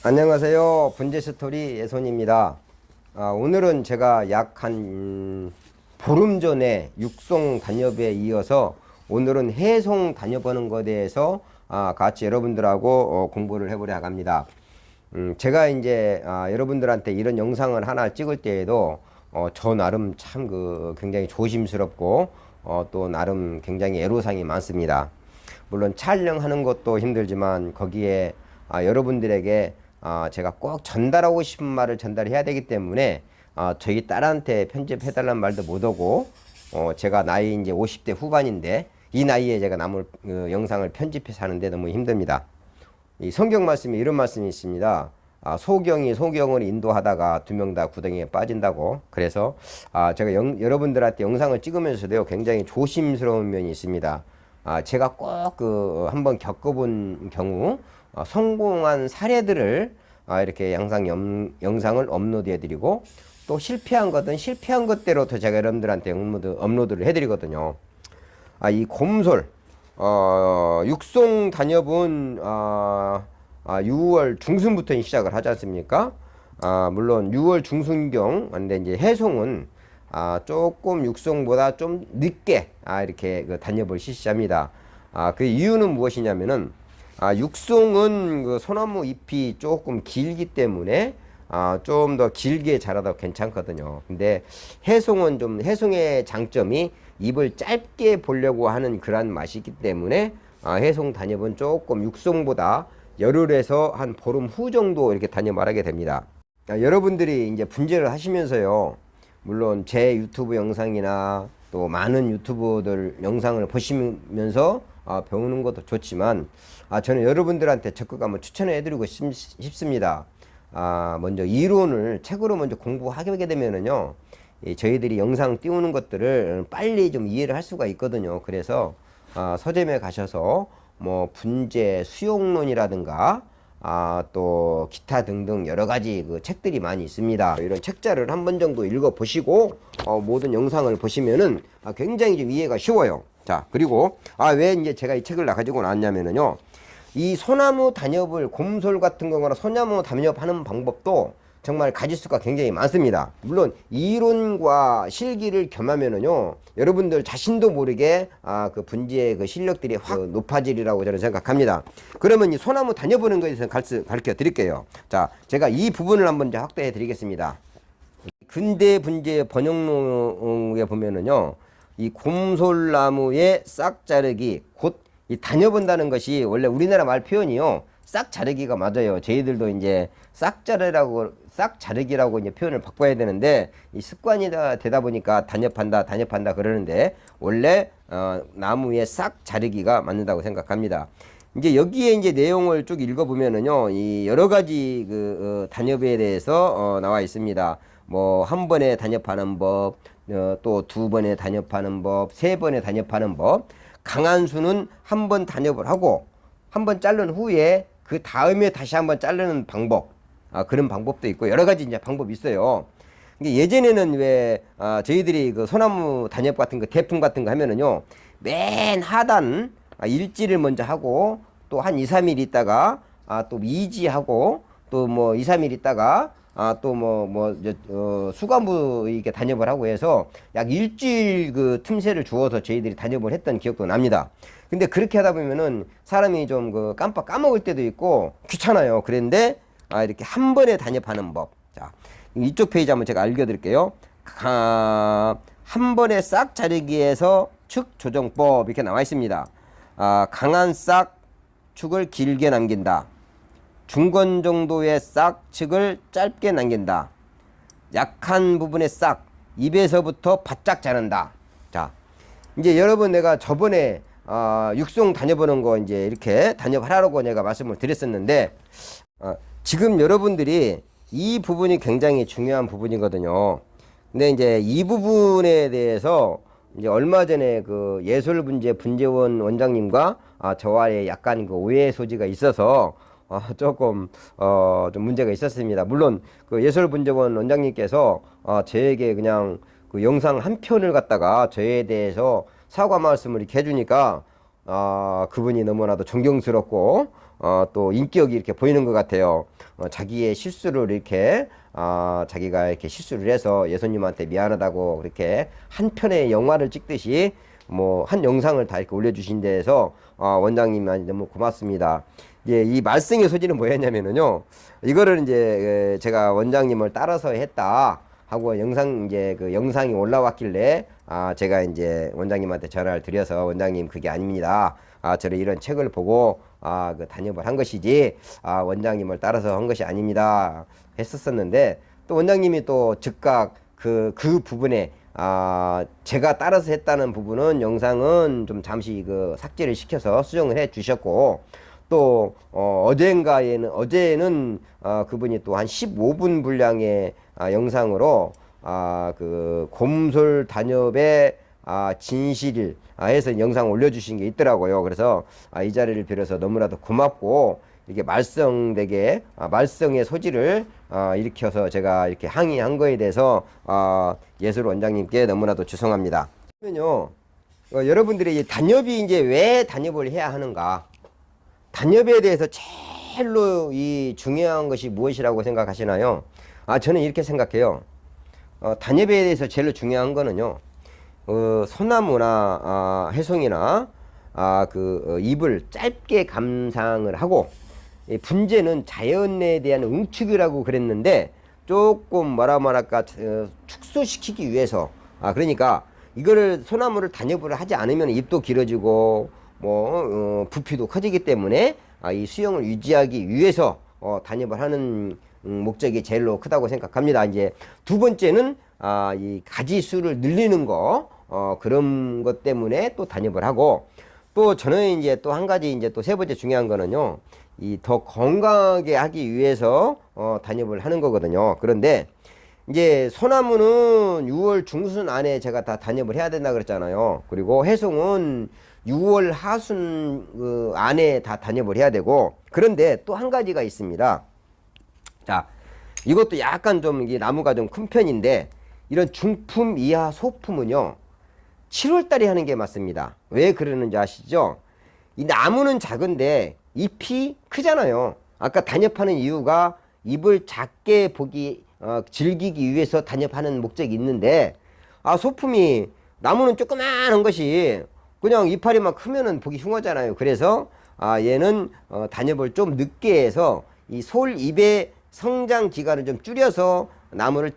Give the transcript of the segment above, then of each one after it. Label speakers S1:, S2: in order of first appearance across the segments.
S1: 안녕하세요. 분재스토리 예손입니다. 오늘은 제가 약 한 보름 전에 육송 단엽에 이어서 오늘은 해송 단엽하는 것에 대해서 같이 여러분들하고 공부를 해보려 합니다. 제가 이제 여러분들한테 이런 영상을 하나 찍을 때에도 저 나름 참 굉장히 조심스럽고 또 나름 굉장히 애로사항이 많습니다. 물론 촬영하는 것도 힘들지만 거기에 여러분들에게 제가 꼭 전달하고 싶은 말을 전달해야 되기 때문에 저희 딸한테 편집해달라는 말도 못하고 제가 나이 이제 50대 후반인데 이 나이에 제가 남을 영상을 편집해서 하는데 너무 힘듭니다. 이 성경 말씀에 이런 말씀이 있습니다. 소경이 소경을 인도하다가 두 명 다 구덩이에 빠진다고. 그래서 제가 여러분들한테 영상을 찍으면서도요 굉장히 조심스러운 면이 있습니다. 제가 꼭 한번 겪어본 경우 성공한 사례들을 이렇게 항상 영상을 업로드해 드리고 또 실패한 것은 실패한 것대로 더 제가 여러분들한테 업로드를 해 드리거든요. 이 곰솔 육송 단엽은 6월 중순부터 시작을 하지 않습니까? 물론 6월 중순경 근데 이제 해송은 조금 육송보다 좀 늦게 이렇게 단엽을 실시합니다. 그 이유는 무엇이냐면은 육송은 소나무 잎이 조금 길기 때문에 좀 더 길게 자라도 괜찮거든요. 근데 해송은 좀 해송의 장점이 잎을 짧게 보려고 하는 그런 맛이 있기 때문에 해송 단엽은 조금 육송보다 열흘에서 한 보름 후 정도 이렇게 단엽을 하게 됩니다. 여러분들이 이제 분재를 하시면서요, 물론 제 유튜브 영상이나 또 많은 유튜버들 영상을 보시면서 배우는 것도 좋지만 저는 여러분들한테 적극 한번 추천해 드리고 싶습니다. 먼저 이론을 책으로 먼저 공부하게 되면은요 저희들이 영상 띄우는 것들을 빨리 좀 이해를 할 수가 있거든요. 그래서 서점에 가셔서 뭐 분재 수용론이라든가 또 기타 등등 여러 가지 책들이 많이 있습니다. 이런 책자를 한 번 정도 읽어 보시고 모든 영상을 보시면은 굉장히 좀 이해가 쉬워요. 자, 그리고 왜 이제 제가 이 책을 가지고 나왔냐면은요, 이 소나무 단엽을 곰솔 같은 거나 소나무 단엽 하는 방법도 정말 가지수가 굉장히 많습니다. 물론 이론과 실기를 겸하면은요 여러분들 자신도 모르게 그 분재의 그 실력들이 확 높아지리라고 저는 생각합니다. 그러면 이 소나무 단엽보는 것에 대해서 가르쳐 드릴게요. 자, 제가 이 부분을 한번 이제 확대해 드리겠습니다. 근대 분재 번역록에 보면은요 이 곰솔나무의 싹 자르기 곧 이 단엽한다는 것이 원래 우리나라 말 표현이요 싹 자르기가 맞아요. 저희들도 이제 싹 자르기라고 이제 표현을 바꿔야 되는데 이 습관이 되다 보니까 단엽한다 그러는데 원래 나무의 싹 자르기가 맞는다고 생각합니다. 이제 여기에 이제 내용을 쭉 읽어보면은요 이 여러 가지 단엽에 대해서 나와 있습니다. 뭐 한 번에 단엽하는 법, 또 두 번에 단엽하는 법, 세 번에 단엽하는 법. 강한 수는 한 번 단엽을 하고 한 번 자른 후에 그 다음에 다시 한번 자르는 방법, 그런 방법도 있고 여러 가지 이제 방법이 있어요. 근데 예전에는 왜 저희들이 그 소나무 단엽 같은 거 대풍 같은 거 하면은요 맨 하단 일지를 먼저 하고 또 한 2, 3일 있다가 또 이지하고 또 뭐 2, 3일 있다가 또 수관부 이렇게 단엽을 하고 해서 약 일주일 그 틈새를 주어서 저희들이 단엽을 했던 기억도 납니다. 근데 그렇게 하다 보면은 사람이 좀 깜빡 까먹을 때도 있고 귀찮아요. 그런데 이렇게 한 번에 단엽하는 법. 자, 이쪽 페이지 한번 제가 알려드릴게요. 한 번에 싹 자르기에서 축 조정법 이렇게 나와 있습니다. 강한 싹 축을 길게 남긴다. 중간 정도의 싹 측을 짧게 남긴다. 약한 부분의 싹 입에서부터 바짝 자른다. 자, 이제 여러분 내가 저번에 육송 단엽하는 거 이제 이렇게 단엽하라고 내가 말씀을 드렸었는데 지금 여러분들이 이 부분이 굉장히 중요한 부분이거든요. 근데 이제 이 부분에 대해서 이제 얼마 전에 그 예술분재 분재원 원장님과 저와의 약간 오해 소지가 있어서 조금 좀 문제가 있었습니다. 물론 그 예술분재원 원장님께서 저에게 그냥 그 영상 한 편을 갖다가 저에 대해서 사과 말씀을 이렇게 해주니까 그분이 너무나도 존경스럽고 또 인격이 이렇게 보이는 것 같아요. 자기의 실수를 이렇게 자기가 이렇게 실수를 해서 예수님한테 미안하다고 그렇게 한 편의 영화를 찍듯이 뭐 한 영상을 다 이렇게 올려주신 데에서 원장님한테 너무 고맙습니다. 이제 이 말씀의 소지는 뭐였냐면은요, 이거를 이제 제가 원장님을 따라서 했다 하고 이제 그 영상이 올라왔길래 제가 이제 원장님한테 전화를 드려서 원장님 그게 아닙니다. 저는 이런 책을 보고 그 단협을 한 것이지 원장님을 따라서 한 것이 아닙니다 했었었는데, 또 원장님이 또 즉각 그 부분에 제가 따라서 했다는 부분은 영상은 좀 잠시 그 삭제를 시켜서 수정을 해 주셨고, 또 어제는 그분이 또 한 15분 분량의 영상으로 그 곰솔 단협의 진실 해서 영상 올려주신 게 있더라고요. 그래서 이 자리를 빌어서 너무나도 고맙고, 이렇게 말썽되게 말썽의 소지를 일으켜서 제가 이렇게 항의한 거에 대해서 예술 원장님께 너무나도 죄송합니다. 그러면요, 여러분들이 이 단협이 이제 왜 단협을 해야 하는가? 단협에 대해서 제일로 이 중요한 것이 무엇이라고 생각하시나요? 저는 이렇게 생각해요. 단협에 대해서 제일 중요한 거는요, 소나무나 해송이나 잎을 짧게 감상을 하고, 분재는 자연에 대한 응축이라고 그랬는데 조금 뭐랄까 축소시키기 위해서, 그러니까 이거를 소나무를 단협을 하지 않으면 잎도 길어지고 부피도 커지기 때문에 이 수영을 유지하기 위해서 단협을 하는 목적이 제일로 크다고 생각합니다. 이제 두 번째는 이 가지 수를 늘리는 거, 그런 것 때문에 또 단협을 하고, 또 저는 이제 또 한 가지, 이제 또 세 번째 중요한 거는요, 이 더 건강하게 하기 위해서 단협을 하는 거거든요. 그런데 이제 소나무는 6월 중순 안에 제가 다 단협을 해야 된다 그랬잖아요. 그리고 해송은 6월 하순 안에 다 단협을 해야 되고, 그런데 또 한 가지가 있습니다. 자, 이것도 약간 좀 이게 나무가 좀 큰 편인데, 이런 중품 이하 소품은요 7월 달에 하는 게 맞습니다. 왜 그러는지 아시죠? 이 나무는 작은데 잎이 크잖아요. 아까 단협하는 이유가 잎을 작게 즐기기 위해서 단협하는 목적이 있는데, 소품이 나무는 조그마한 것이 그냥 이파리만 크면은 보기 흉하잖아요. 그래서 얘는 단협을 좀 늦게 해서 이 솔잎의 성장 기간을 좀 줄여서 나무를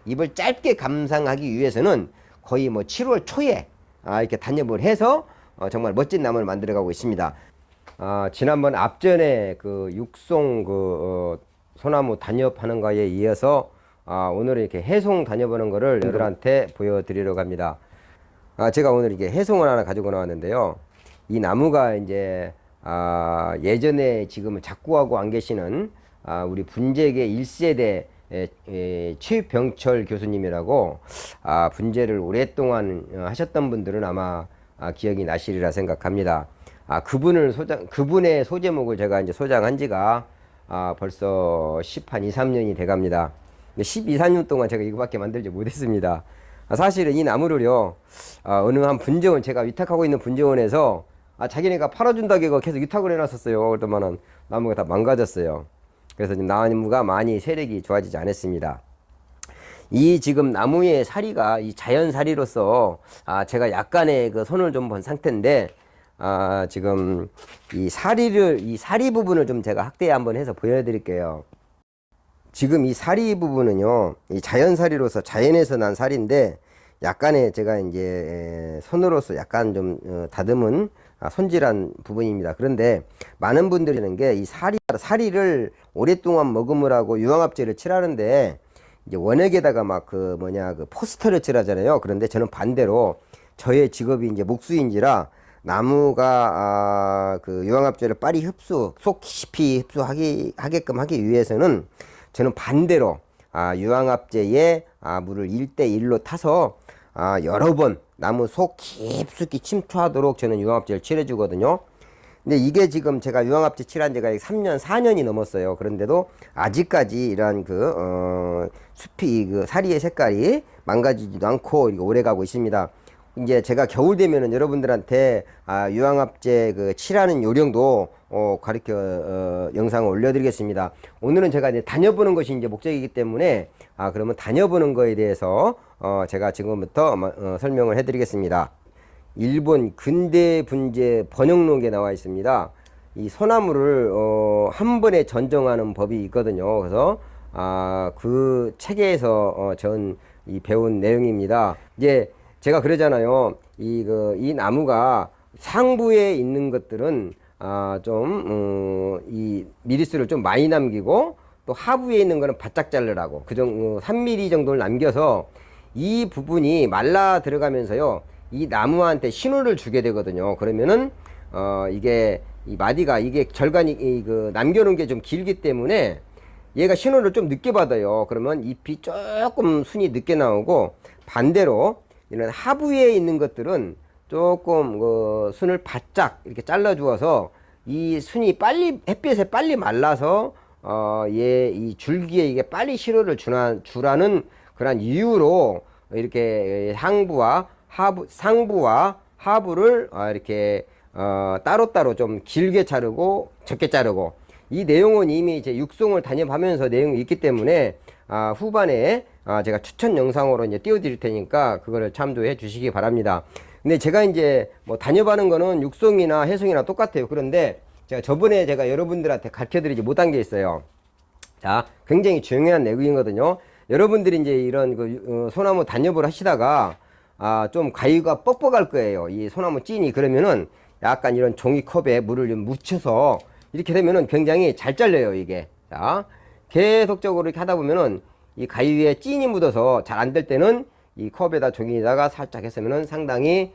S1: 잎을 짧게 감상하기 위해서는 거의 7월 초에 이렇게 단협을 해서 정말 멋진 나무를 만들어 가고 있습니다. 지난번 앞전에 그 육송 소나무 단협하는 거에 이어서 오늘은 이렇게 해송 단협하는 거를 여러분들한테 보여드리려고 합니다. 제가 오늘 이게 해송을 하나 가지고 나왔는데요. 이 나무가 이제 예전에 지금은 작구하고 안 계시는 우리 분재계 1세대 최병철 교수님이라고 분재를 오랫동안 하셨던 분들은 아마 기억이 나시리라 생각합니다. 그분의 소제목을 제가 이제 소장한 지가 벌써 2, 3년이 돼 갑니다. 12, 3년 동안 제가 이거밖에 만들지 못했습니다. 사실은 이 나무를요, 어느 한 분재원, 제가 위탁하고 있는 분재원에서 자기네가 팔아준다고 계속 위탁을 해놨었어요. 그랬더만은 나무가 다 망가졌어요. 그래서 지금 나무가 많이 세력이 좋아지지 않았습니다. 이 지금 나무의 사리가 이 자연 사리로서 제가 약간의 그 손을 좀 본 상태인데, 지금 이 사리 부분을 좀 제가 확대 한번 해서 보여드릴게요. 지금 이 사리 부분은요, 이 자연 사리로서 자연에서 난 사리인데, 약간의 제가 이제 손으로서 약간 좀 다듬은 손질한 부분입니다. 그런데 많은 분들이 하는 게 이 사리를 오랫동안 머금으라고 유황합제를 칠하는데, 이제 원액에다가 막 그 포스터를 칠하잖아요. 그런데 저는 반대로 저의 직업이 이제 목수인지라 나무가 그 유황합제를 빨리 속 깊이 흡수하게끔 하기 위해서는 저는 반대로 유황합제에 물을 1대1로 타서 여러 번 나무 속 깊숙이 침투하도록 저는 유황합제를 칠해주거든요. 근데 이게 지금 제가 유황합제 칠한 지가 3년, 4년이 넘었어요. 그런데도 아직까지 이러한 숲이 사리의 색깔이 망가지지도 않고 오래 가고 있습니다. 이제 제가 겨울 되면은 여러분들한테 유황합제 그 칠하는 요령도 가르쳐 영상을 올려드리겠습니다. 오늘은 제가 이제 다녀보는 것이 이제 목적이기 때문에 그러면 다녀보는 거에 대해서 제가 지금부터 설명을 해드리겠습니다. 일본 근대 분재 번역록에 나와 있습니다. 이 소나무를 한 번에 전정하는 법이 있거든요. 그래서 그 책에서 전 배운 내용입니다. 이제 제가 그러잖아요. 이 나무가 상부에 있는 것들은 이 미리수를 좀 많이 남기고 또 하부에 있는 거는 바짝 자르라고 3mm 정도를 남겨서 이 부분이 말라 들어가면서요 이 나무한테 신호를 주게 되거든요. 그러면은 이게 이 마디가 이게 절간이 남겨놓은 게 좀 길기 때문에 얘가 신호를 좀 늦게 받아요. 그러면 잎이 조금 순이 늦게 나오고, 반대로 이런 하부에 있는 것들은 조금 순을 바짝 이렇게 잘라 주어서 이 순이 빨리 햇볕에 빨리 말라서 얘 이 줄기에 이게 빨리 신호를 주라는 그런 이유로 이렇게 상부와 하부를 이렇게 따로따로 좀 길게 자르고 적게 자르고, 이 내용은 이미 이제 육송을 다녀가면서 내용이 있기 때문에 후반에 제가 추천 영상으로 이제 띄워드릴 테니까 그거를 참조해 주시기 바랍니다. 근데 제가 이제 뭐 다녀가는 거는 육송이나 해송이나 똑같아요. 그런데 제가 여러분들한테 가르쳐 드리지 못한 게 있어요. 자, 굉장히 중요한 내용이거든요. 여러분들이 이제 이런 소나무 단엽을 하시다가 좀 가위가 뻑뻑할 거예요. 이 소나무 찐이. 그러면은 약간 이런 종이컵에 물을 좀 묻혀서 이렇게 되면은 굉장히 잘 잘려요, 이게. 자, 계속적으로 이렇게 하다 보면은 이 가위에 찐이 묻어서 잘 안 될 때는 이 컵에다 종이에다가 살짝 했으면은 상당히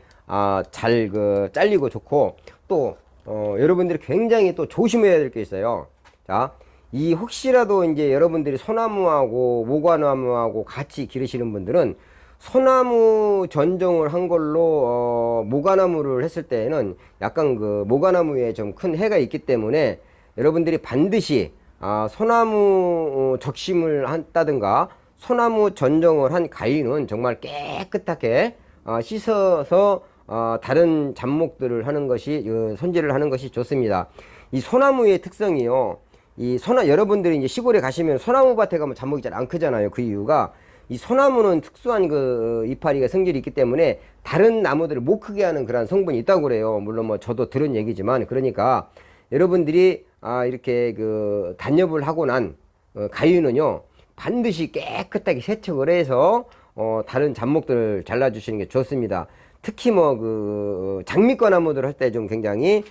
S1: 잘 잘리고 좋고, 또 여러분들이 굉장히 또 조심해야 될 게 있어요. 자, 이 혹시라도 이제 여러분들이 소나무하고 모과나무하고 같이 기르시는 분들은 소나무 전종을 한 걸로 모과나무를 했을 때에는 약간 모과나무에 좀 큰 해가 있기 때문에 여러분들이 반드시 소나무 적심을 한다든가 소나무 전종을 한 가위는 정말 깨끗하게 씻어서 다른 잡목들을 하는 것이 손질을 하는 것이 좋습니다. 이 소나무의 특성이요. 여러분들이 이제 시골에 가시면 소나무 밭에 가면 잡목이 잘 안 크잖아요. 그 이유가 이 소나무는 특수한 이파리가 성질이 있기 때문에 다른 나무들을 못 크게 하는 그런 성분이 있다고 그래요. 물론 뭐 저도 들은 얘기지만, 그러니까 여러분들이 이렇게 단엽을 하고 난 가위는요 반드시 깨끗하게 세척을 해서 다른 잡목들을 잘라주시는 게 좋습니다. 특히 장미과 나무들 할 때 좀 굉장히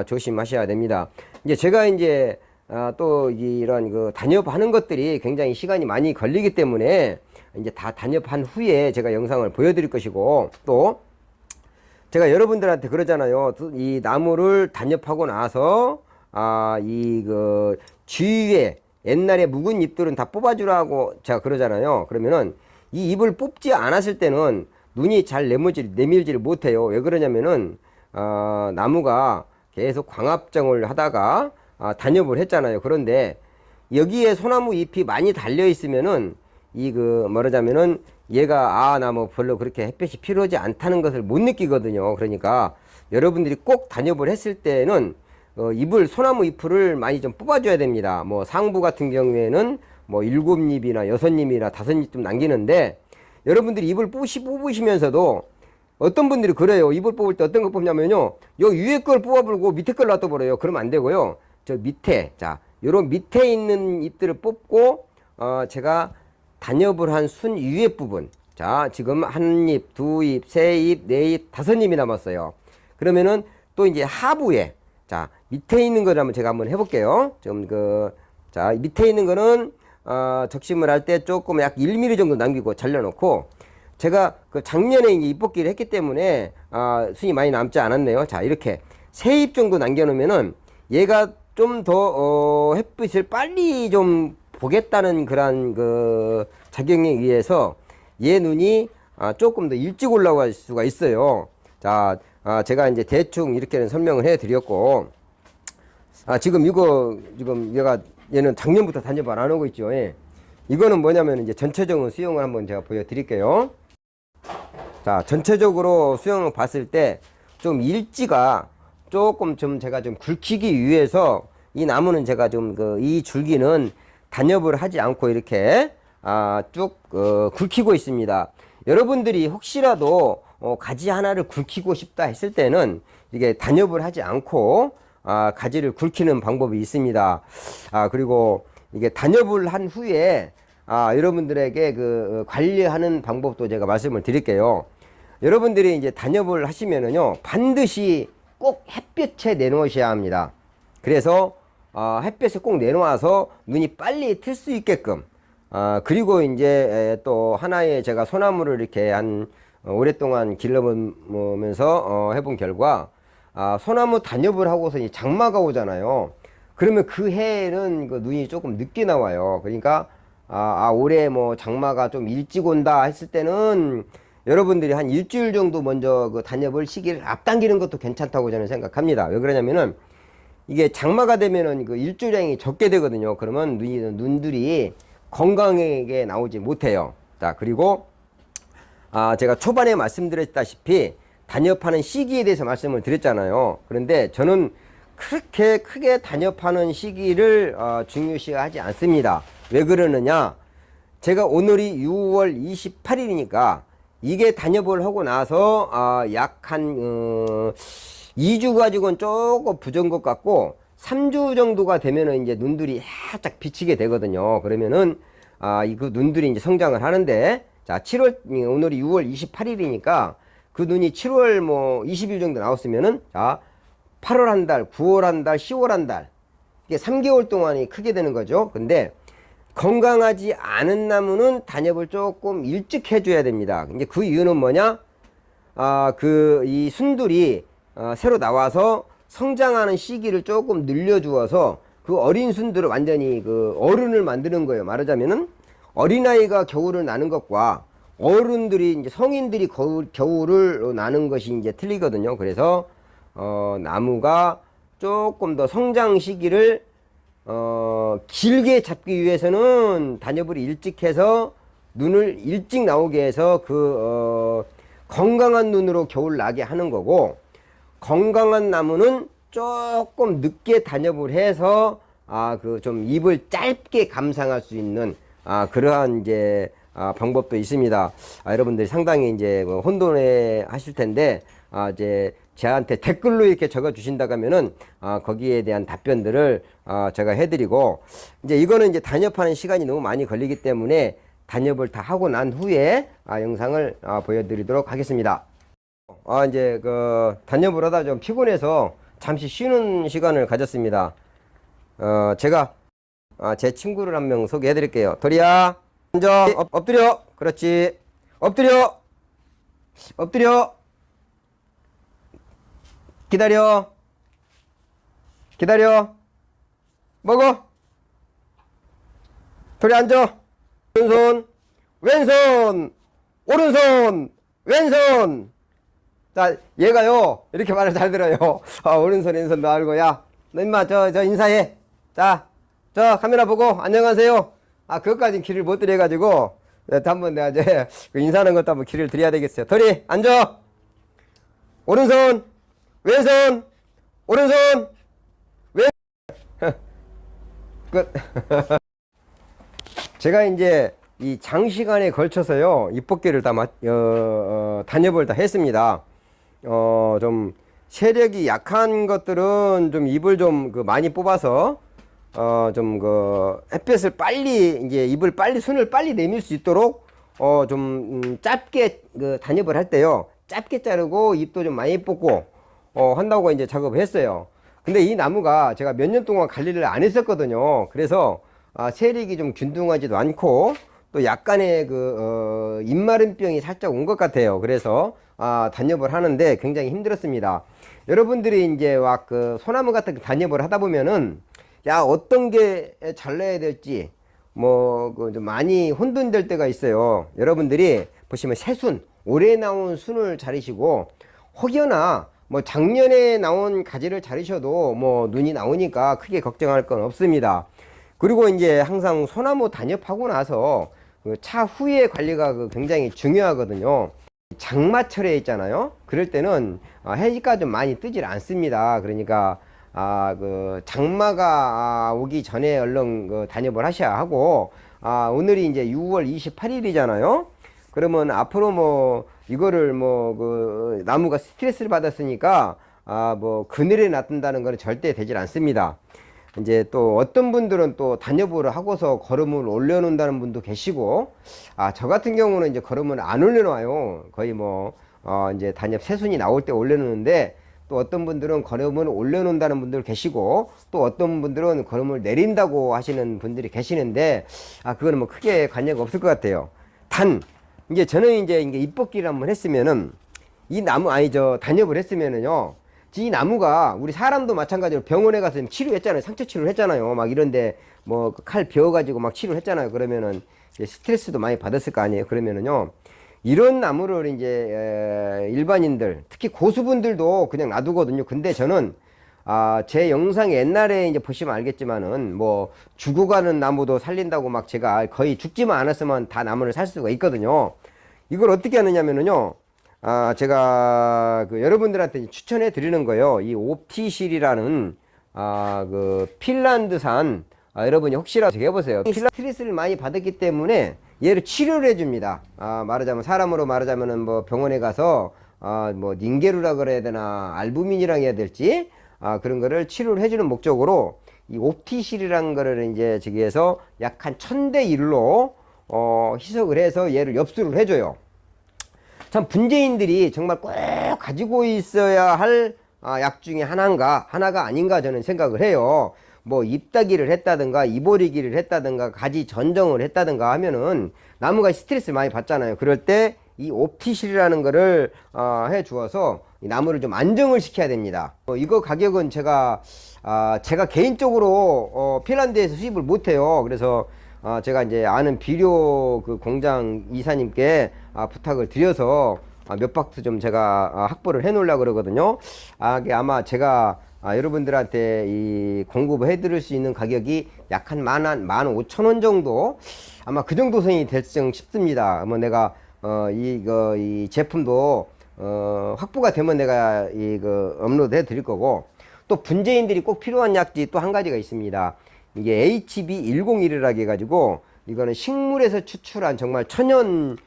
S1: 조심하셔야 됩니다. 이제 제가 이제 또 이런 단엽하는 것들이 굉장히 시간이 많이 걸리기 때문에 이제 다 단엽한 후에 제가 영상을 보여드릴 것이고, 또 제가 여러분들한테 그러잖아요. 이 나무를 단엽하고 나서 주위에 옛날에 묵은 잎들은 다 뽑아주라고 제가 그러잖아요. 그러면은 이 잎을 뽑지 않았을 때는 눈이 잘 내밀지를 못해요. 왜 그러냐면은 나무가 계속 광합정을 하다가 단엽을 했잖아요. 그런데 여기에 소나무 잎이 많이 달려 있으면은 말하자면은 얘가 나 뭐 별로 그렇게 햇볕이 필요하지 않다는 것을 못 느끼거든요. 그러니까 여러분들이 꼭 단엽을 했을 때는 소나무 잎을 많이 좀 뽑아줘야 됩니다. 뭐 상부 같은 경우에는 뭐 7잎이나 6잎이나 5잎 좀 남기는데, 여러분들이 잎을 뽑으시면서도 어떤 분들이 그래요. 잎을 뽑을 때 어떤 거 뽑냐면요, 요 위에 걸 뽑아버리고 밑에 걸 놔둬버려요. 그러면 안 되고요. 저 밑에, 요런 밑에 있는 잎들을 뽑고 제가 단엽을 한 순 위에 부분, 지금 한 잎, 두 잎, 세 잎, 네 잎, 5잎이 남았어요. 그러면은 또 이제 하부에, 밑에 있는 거를 제가 한번 해볼게요. 밑에 있는 거는 적심을 할 때 조금 약 1mm 정도 남기고 잘라놓고, 제가 작년에 이제 잎뽑기를 했기 때문에 순이 많이 남지 않았네요. 이렇게 3잎 정도 남겨놓으면은 얘가 좀 더 햇빛을 빨리 좀 보겠다는 그런 작용에 의해서 얘 눈이 조금 더 일찍 올라갈 수가 있어요. 제가 이제 대충 이렇게는 설명을 해 드렸고, 지금 얘는 작년부터 단엽을 안 하고 있죠. 예. 이거는 뭐냐면 이제 전체적인 수영을 한번 제가 보여 드릴게요. 자, 전체적으로 수영을 봤을 때 좀 일지가 조금 좀 제가 좀 굵히기 위해서 이 나무는 제가 좀 이 줄기는 단엽을 하지 않고 이렇게 쭉 굵히고 있습니다. 여러분들이 혹시라도 가지 하나를 굵히고 싶다 했을 때는 이게 단엽을 하지 않고 가지를 굵히는 방법이 있습니다. 그리고 이게 단엽을 한 후에 여러분들에게 관리하는 방법도 제가 말씀을 드릴게요. 여러분들이 이제 단엽을 하시면은요, 반드시 꼭 햇볕에 내놓으셔야 합니다. 그래서 햇볕에 꼭 내놓아서 눈이 빨리 틀 수 있게끔, 그리고 이제 또 하나의 제가 소나무를 이렇게 오랫동안 길러보면서 해본 결과, 소나무 단엽을 하고서 이 장마가 오잖아요. 그러면 그 해에는 그 눈이 조금 늦게 나와요. 그러니까 올해 뭐 장마가 좀 일찍 온다 했을 때는 여러분들이 한 일주일 정도 먼저 그 단엽을 시기를 앞당기는 것도 괜찮다고 저는 생각합니다. 왜 그러냐면은 이게 장마가 되면은 그 일조량이 적게 되거든요. 그러면 눈들이 건강하게 나오지 못해요. 자, 그리고 제가 초반에 말씀드렸다시피 단엽하는 시기에 대해서 말씀을 드렸잖아요. 그런데 저는 그렇게 크게 단엽하는 시기를 중요시하지 않습니다. 왜 그러느냐? 제가 오늘이 6월 28일이니까 이게 단엽을 하고 나서 약 한 2주 가지고는 조금 부족한 것 같고 3주 정도가 되면은 이제 눈들이 살짝 비치게 되거든요. 그러면은 그 눈들이 이제 성장을 하는데, 자, 오늘이 6월 28일이니까 그 눈이 7월 뭐 20일 정도 나왔으면은, 자, 8월 한 달, 9월 한 달, 10월 한 달, 이게 3개월 동안이 크게 되는 거죠. 근데 건강하지 않은 나무는 단엽을 조금 일찍 해줘야 됩니다. 이제 그 이유는 뭐냐? 이 순들이 새로 나와서 성장하는 시기를 조금 늘려주어서 그 어린 순들을 완전히 그 어른을 만드는 거예요. 말하자면은 어린아이가 겨울을 나는 것과 어른들이 이제 성인들이 겨울을 나는 것이 이제 틀리거든요. 그래서 나무가 조금 더 성장 시기를 길게 잡기 위해서는 단엽을 일찍 해서 눈을 일찍 나오게 해서 건강한 눈으로 겨울 나게 하는 거고, 건강한 나무는 조금 늦게 단엽을 해서 좀 잎을 짧게 감상할 수 있는 그러한 이제 방법도 있습니다. 여러분들이 상당히 이제 혼돈해 하실 텐데, 이제 저한테 댓글로 이렇게 적어 주신다고 하면은 거기에 대한 답변들을 제가 해드리고, 이제 이거는 이제 단엽하는 시간이 너무 많이 걸리기 때문에 단엽을 다 하고 난 후에 영상을 보여드리도록 하겠습니다. 이제 단엽을 하다 좀 피곤해서 잠시 쉬는 시간을 가졌습니다. 제가 제 친구를 한 명 소개해 드릴게요. 도리야, 앉아. 엎드려. 그렇지. 엎드려. 엎드려. 기다려. 기다려. 먹어. 도리 앉아. 오른손, 왼손, 오른손, 왼손. 자, 얘가요, 이렇게 말을 잘 들어요. 오른손, 왼손 너 알고, 야, 너 임마, 저 인사해. 자, 저 카메라 보고, 안녕하세요. 그것까진 길을 못 드려가지고, 한번 내가 이제, 인사하는 것도 한번 길을 드려야 되겠어요. 도리, 앉아. 오른손, 왼손, 오른손, 왼손. 끝. 제가 이제 이 장시간에 걸쳐서요, 잎벗개를 다 단엽을 다 했습니다. 좀 세력이 약한 것들은 좀 잎을 좀 많이 뽑아서 좀 햇볕을 빨리 이제 잎을 빨리 순을 빨리 내밀 수 있도록 좀 짧게 단엽을 할 때요, 짧게 자르고 잎도 좀 많이 뽑고 한다고 이제 작업을 했어요. 근데 이 나무가 제가 몇 년 동안 관리를 안 했었거든요. 그래서 세력이 좀 균등하지도 않고 또 약간의 잎마름병이 살짝 온 것 같아요. 그래서 단엽을 하는데 굉장히 힘들었습니다. 여러분들이 이제 소나무 같은 단엽을 하다 보면은, 야, 어떤 게 잘라야 될지 좀 많이 혼돈될 때가 있어요. 여러분들이 보시면 새순, 올해 나온 순을 자르시고, 혹여나 작년에 나온 가지를 자르셔도 눈이 나오니까 크게 걱정할 건 없습니다. 그리고 이제 항상 소나무 단엽하고 나서 차 후의 관리가 굉장히 중요하거든요. 장마철에 있잖아요. 그럴 때는 해가 좀 많이 뜨질 않습니다. 그러니까 그 장마가 오기 전에 얼른 그 단엽을 하셔야 하고, 오늘이 이제 6월 28일이잖아요. 그러면 앞으로 뭐 이거를 뭐 그 나무가 스트레스를 받았으니까 뭐 그늘에 놔둔다는 거는 절대 되질 않습니다. 이제 또 어떤 분들은 또 단엽을 하고서 거름을 올려놓는다는 분도 계시고, 저 같은 경우는 이제 거름을 안 올려놔요. 거의 뭐 이제 단엽 새순이 나올 때 올려놓는데, 또 어떤 분들은 거름을 올려놓는다는 분들 계시고, 또 어떤 분들은 거름을 내린다고 하시는 분들이 계시는데, 그거는 뭐 크게 관계가 없을 것 같아요. 단 이제 저는 이제 잎벗기를 한번 했으면은, 이 나무 단엽을 했으면은요, 이 나무가 우리 사람도 마찬가지로 병원에 가서 치료했잖아요. 상처 치료를 했잖아요. 막 이런데 뭐 칼 베어가지고 막 치료를 했잖아요. 그러면은 이제 스트레스도 많이 받았을 거 아니에요. 그러면은요, 이런 나무를 이제 일반인들, 특히 고수분들도 그냥 놔두거든요. 근데 저는 제 영상 옛날에 이제 보시면 알겠지만은, 뭐 죽어가는 나무도 살린다고 막 제가 거의 죽지만 않았으면 다 나무를 살 수가 있거든요. 이걸 어떻게 하느냐면은요, 제가 그 여러분들한테 추천해 드리는 거예요. 이 옵티실이라는 그 핀란드산, 여러분이 혹시라도 해보세요. 스트레스를 많이 받았기 때문에 얘를 치료를 해줍니다. 말하자면 사람으로 말하자면은 뭐 병원에 가서 뭐 닌게루라 그래야 되나 알부민이랑 해야 될지 그런 거를 치료를 해주는 목적으로 이 옵티실이라는 거를 이제 저기에서 약 한 1000대 1로 희석을 해서 얘를 엽수를 해줘요. 참 분재인들이 정말 꼭 가지고 있어야 할 약 중에 하나가 아닌가 저는 생각을 해요. 뭐 잎따기를 했다든가 이보리기를 했다든가 가지 전정을 했다든가 하면은 나무가 스트레스를 많이 받잖아요. 그럴 때 이 옵티실이라는 거를 해 주어서 이 나무를 좀 안정을 시켜야 됩니다. 이거 가격은 제가 개인적으로 핀란드에서 수입을 못해요. 그래서 제가 이제 아는 비료 그 공장 이사님께 부탁을 드려서 몇 박스 좀 제가 확보를 해 놓으려고 그러거든요. 이게 아마 제가 여러분들한테 이 공급을 해 드릴 수 있는 가격이 약 한 15,000원 정도, 아마 그 정도 선이 될지 싶습니다. 뭐 내가 이 제품도 확보가 되면 내가 이거 업로드 해 드릴 거고, 또 분재인들이 꼭 필요한 약지 또 한 가지가 있습니다. 이게 HB101이라고 해가지고, 이거는 식물에서 추출한 정말 천연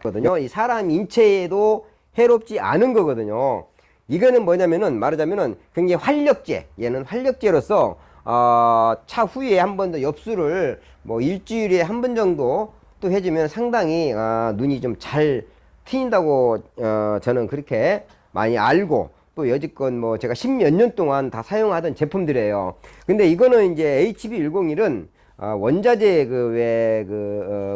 S1: 거든요. 이 사람 인체에도 해롭지 않은 거거든요. 이거는 뭐냐면은 말하자면은 굉장히 활력제, 얘는 활력제로서 차후에 한 번 더 엽수를 뭐 일주일에 한 번 정도 또 해주면 상당히 눈이 좀 잘 트인다고 저는 그렇게 많이 알고, 또 여지껏 뭐 제가 10몇 년 동안 다 사용하던 제품들이에요. 근데 이거는 이제 HB101은 원자재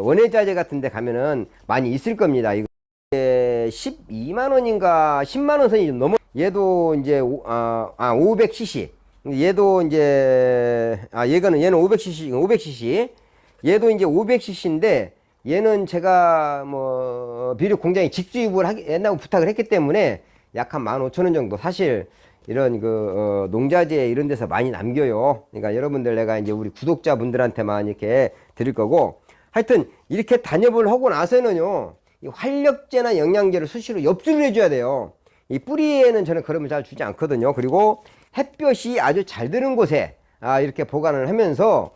S1: 원예자재 같은 데 가면은 많이 있을 겁니다. 이거 12만원인가 10만원 선이 좀 넘어. 얘도 이제 500cc. 얘도 이제 얘는 500cc. 얘도 이제 500cc인데, 얘는 제가 뭐 비료 공장에 직수입을 한다고 부탁을 했기 때문에 약 한 15,000원 정도. 사실 이런 농자재 이런 데서 많이 남겨요. 그러니까 여러분들 내가 이제 우리 구독자분들한테만 이렇게 드릴 거고, 하여튼 이렇게 단엽을 하고 나서는요, 이 활력제나 영양제를 수시로 엽수를 해줘야 돼요. 이 뿌리에는 저는 그러면 잘 주지 않거든요. 그리고 햇볕이 아주 잘 드는 곳에 이렇게 보관을 하면서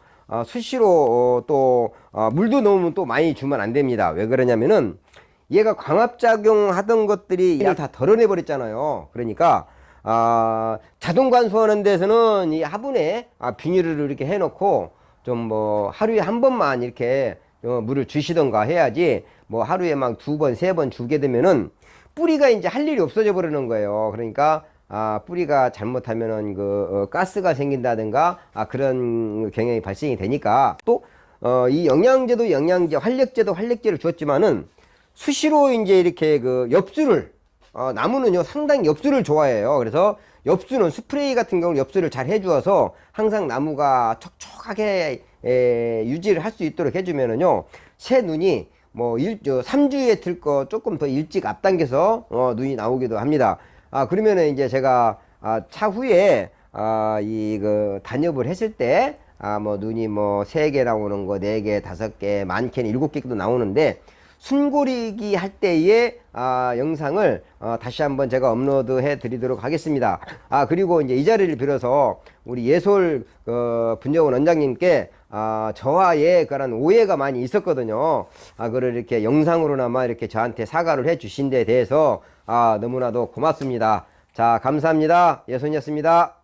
S1: 수시로 또 물도 넣으면 또 많이 주면 안 됩니다. 왜 그러냐면은 얘가 광합작용 하던 것들이 이걸 다 덜어내 버렸잖아요. 그러니까 자동 관수하는 데서는 이 화분에 비닐을 이렇게 해놓고 좀 뭐 하루에 한 번만 이렇게 물을 주시던가 해야지, 뭐 하루에 막 2번, 3번 주게 되면은 뿌리가 이제 할 일이 없어져 버리는 거예요. 그러니까 뿌리가 잘못하면은 가스가 생긴다든가 그런 경향이 발생이 되니까, 또 이 영양제도 영양제, 활력제도 활력제를 주었지만은 수시로 이제 이렇게 엽수를, 나무는요 상당히 엽수를 좋아해요. 그래서 엽수는 스프레이 같은 경우는 엽수를 잘 해주어서 항상 나무가 촉촉하게 유지를 할 수 있도록 해주면은요, 새 눈이 뭐 3주에 들 거 조금 더 일찍 앞당겨서 눈이 나오기도 합니다. 그러면은 이제 제가 차후에 단엽을 했을 때 뭐 눈이 뭐 3개 나오는 거, 4개, 5개, 많게는 7개도 나오는데, 순고리기 할 때의 영상을 다시 한번 제가 업로드 해 드리도록 하겠습니다. 그리고 이제 이 자리를 빌어서 우리 예솔 분정원 원장님께 저와의 그런 오해가 많이 있었거든요. 그걸 이렇게 영상으로나마 이렇게 저한테 사과를 해 주신 데 대해서 너무나도 고맙습니다. 자, 감사합니다. 예손이었습니다.